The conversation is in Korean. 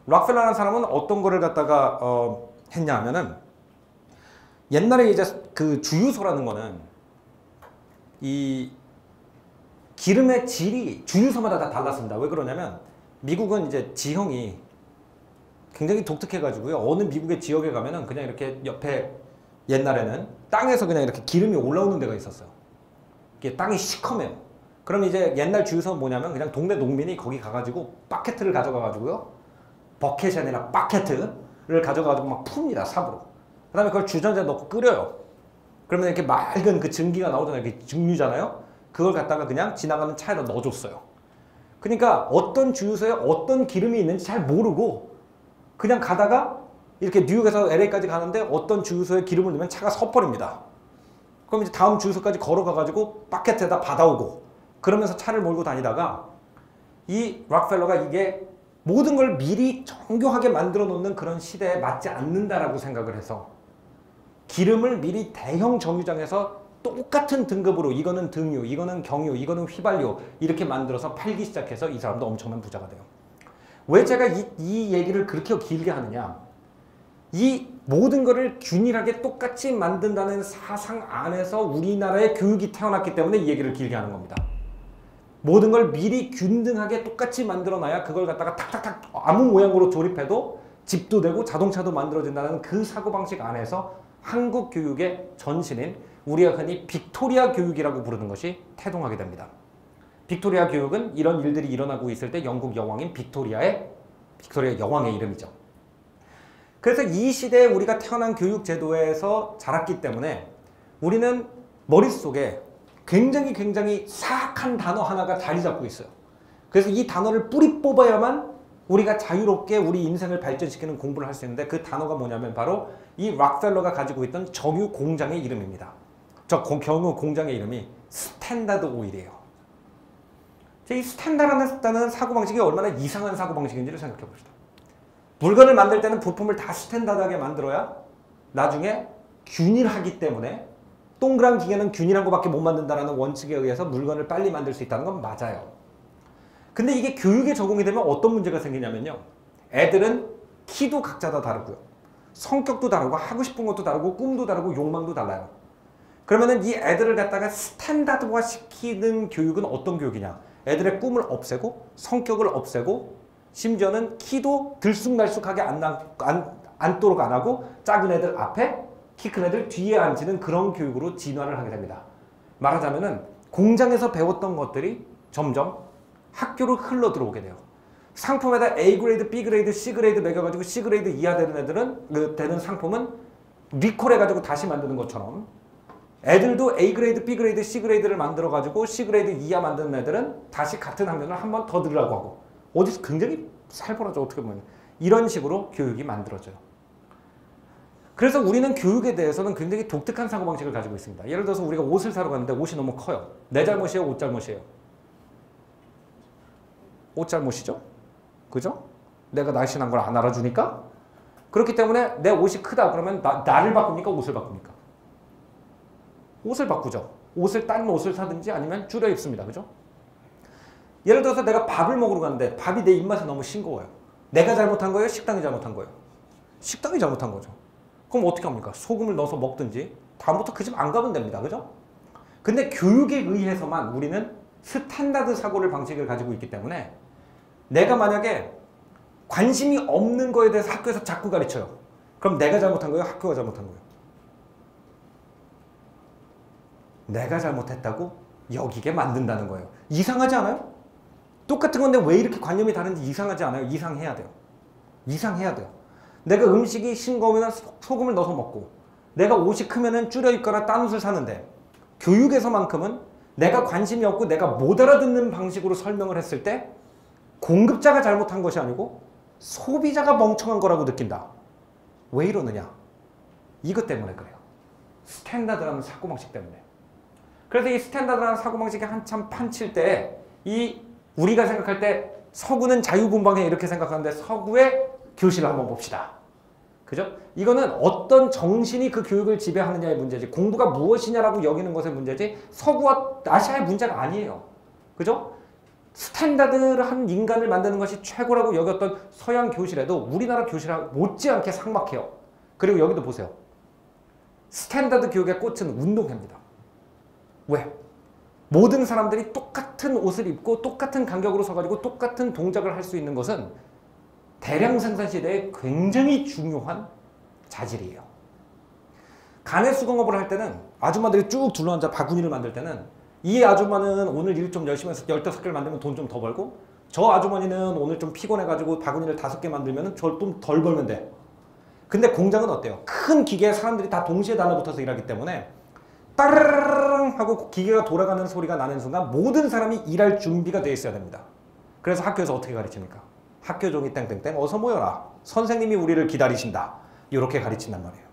락펠러라는 사람은 어떤 거를 갖다가 했냐 하면은 옛날에 이제 그 주유소라는 거는 이 기름의 질이 주유소마다 다 달랐습니다. 왜 그러냐면 미국은 이제 지형이 굉장히 독특해가지고요. 어느 미국의 지역에 가면은 그냥 이렇게 옆에 옛날에는 땅에서 그냥 이렇게 기름이 올라오는 데가 있었어요. 이게 땅이 시커매요. 그럼 이제 옛날 주유소는 뭐냐면 그냥 동네 농민이 거기 가가지고 바켓을 가져가가지고요. 버켓이 아니라 바켓을 가져가지고 막 풉니다. 삽으로. 그 다음에 그걸 주전자에 넣고 끓여요. 그러면 이렇게 맑은 그 증기가 나오잖아요. 이게 증류잖아요. 그걸 갖다가 그냥 지나가는 차에다 넣어줬어요. 그러니까 어떤 주유소에 어떤 기름이 있는지 잘 모르고 그냥 가다가 이렇게 뉴욕에서 LA까지 가는데 어떤 주유소에 기름을 넣으면 차가 서버립니다. 그럼 이제 다음 주유소까지 걸어가가지고 바켓에다 받아오고 그러면서 차를 몰고 다니다가 이 락펠러가 이게 모든 걸 미리 정교하게 만들어 놓는 그런 시대에 맞지 않는다라고 생각을 해서 기름을 미리 대형 정유장에서 똑같은 등급으로 이거는 등유, 이거는 경유, 이거는 휘발유 이렇게 만들어서 팔기 시작해서 이 사람도 엄청난 부자가 돼요. 왜 제가 이 얘기를 그렇게 길게 하느냐. 이 모든 거를 균일하게 똑같이 만든다는 사상 안에서 우리나라의 교육이 태어났기 때문에 이 얘기를 길게 하는 겁니다. 모든 걸 미리 균등하게 똑같이 만들어놔야 그걸 갖다가 탁탁탁 아무 모양으로 조립해도 집도 되고 자동차도 만들어진다는 그 사고방식 안에서 한국 교육의 전신인 우리가 흔히 빅토리아 교육이라고 부르는 것이 태동하게 됩니다. 빅토리아 교육은 이런 일들이 일어나고 있을 때 영국 여왕인 빅토리아 여왕의 이름이죠. 그래서 이 시대에 우리가 태어난 교육 제도에서 자랐기 때문에 우리는 머릿속에 굉장히 사악한 단어 하나가 자리 잡고 있어요. 그래서 이 단어를 뿌리 뽑아야만 우리가 자유롭게 우리 인생을 발전시키는 공부를 할 수 있는데 그 단어가 뭐냐면 바로 이 락펠러가 가지고 있던 정유 공장의 이름입니다. 저 경유 공장의 이름이 스탠다드 오일이에요. 이 스탠다드라는 사고방식이 얼마나 이상한 사고방식인지를 생각해 봅시다. 물건을 만들 때는 부품을 다 스탠다드하게 만들어야 나중에 균일하기 때문에 동그란 기계는 균일한 것밖에 못 만든다는 원칙에 의해서 물건을 빨리 만들 수 있다는 건 맞아요. 근데 이게 교육에 적용이 되면 어떤 문제가 생기냐면요. 애들은 키도 각자 다 다르고요. 성격도 다르고 하고 싶은 것도 다르고 꿈도 다르고 욕망도 달라요. 그러면은 이 애들을 갖다가 스탠다드화 시키는 교육은 어떤 교육이냐. 애들의 꿈을 없애고 성격을 없애고 심지어는 키도 들쑥날쑥하게 앉도록 안 하고 작은 애들 앞에 키 큰 애들 뒤에 앉히는 그런 교육으로 진화를 하게 됩니다. 말하자면은 공장에서 배웠던 것들이 점점 학교로 흘러 들어오게 돼요. 상품에다 A 그레이드, B 그레이드, C 그레이드 매겨가지고 C 그레이드 이하 되는 애들은 되는 상품은 리콜해가지고 다시 만드는 것처럼 애들도 A 그레이드, B 그레이드, C 그레이드를 만들어가지고 C 그레이드 이하 만드는 애들은 다시 같은 학년을 한 번 더 들으라고 하고 어디서 굉장히 살벌하죠. 어떻게 보면 이런 식으로 교육이 만들어져요. 그래서 우리는 교육에 대해서는 굉장히 독특한 사고방식을 가지고 있습니다. 예를 들어서 우리가 옷을 사러 갔는데 옷이 너무 커요. 내 잘못이에요? 옷 잘못이에요? 옷 잘못이죠? 그죠? 내가 날씬한 걸 안 알아주니까? 그렇기 때문에 내 옷이 크다 그러면 나를 바꿉니까? 옷을 바꿉니까? 옷을 바꾸죠. 딴 옷을 사든지 아니면 줄여 입습니다. 그죠? 예를 들어서 내가 밥을 먹으러 갔는데 밥이 내 입맛에 너무 싱거워요. 내가 잘못한 거예요? 식당이 잘못한 거예요? 식당이 잘못한 거죠. 그럼 어떻게 합니까? 소금을 넣어서 먹든지 다음부터 그 집 안 가면 됩니다. 그죠? 근데 교육에 의해서만 우리는 스탠다드 사고를 방식을 가지고 있기 때문에 내가 만약에 관심이 없는 거에 대해서 학교에서 자꾸 가르쳐요. 그럼 내가 잘못한 거예요? 학교가 잘못한 거예요? 내가 잘못했다고 여기게 만든다는 거예요. 이상하지 않아요? 똑같은 건데 왜 이렇게 관념이 다른지 이상하지 않아요? 이상해야 돼요. 이상해야 돼요. 내가 음식이 싱거우면 소금을 넣어서 먹고 내가 옷이 크면 줄여 입거나 딴 옷을 사는데 교육에서만큼은 내가 관심이 없고 내가 못 알아듣는 방식으로 설명을 했을 때 공급자가 잘못한 것이 아니고 소비자가 멍청한 거라고 느낀다. 왜 이러느냐? 이것 때문에 그래요. 스탠다드라는 사고방식 때문에. 그래서 이 스탠다드라는 사고방식이 한참 판칠 때 이 우리가 생각할 때 서구는 자유분방해 이렇게 생각하는데 서구의 교실을 한번 봅시다. 그죠? 이거는 어떤 정신이 그 교육을 지배하느냐의 문제지 공부가 무엇이냐라고 여기는 것의 문제지 서구와 아시아의 문제가 아니에요. 그죠? 스탠다드한 인간을 만드는 것이 최고라고 여겼던 서양 교실에도 우리나라 교실하고 못지않게 삭막해요. 그리고 여기도 보세요. 스탠다드 교육의 꽃은 운동회입니다. 왜? 모든 사람들이 똑같은 옷을 입고 똑같은 간격으로 서가지고 똑같은 동작을 할 수 있는 것은 대량 생산 시대에 굉장히 중요한 자질이에요. 간의 수공업을 할 때는 아줌마들이 쭉 둘러앉아 바구니를 만들 때는 이 아줌마는 오늘 일 좀 열심히 해서 15개를 만들면 돈 좀 더 벌고 저 아주머니는 오늘 좀 피곤해가지고 바구니를 5개 만들면 저 좀 덜 벌면 돼. 근데 공장은 어때요? 큰 기계에 사람들이 다 동시에 달라붙어서 일하기 때문에 따르릉 하고 기계가 돌아가는 소리가 나는 순간 모든 사람이 일할 준비가 되어 있어야 됩니다. 그래서 학교에서 어떻게 가르칩니까? 학교 종이 땡땡땡 어서 모여라. 선생님이 우리를 기다리신다. 이렇게 가르친단 말이에요.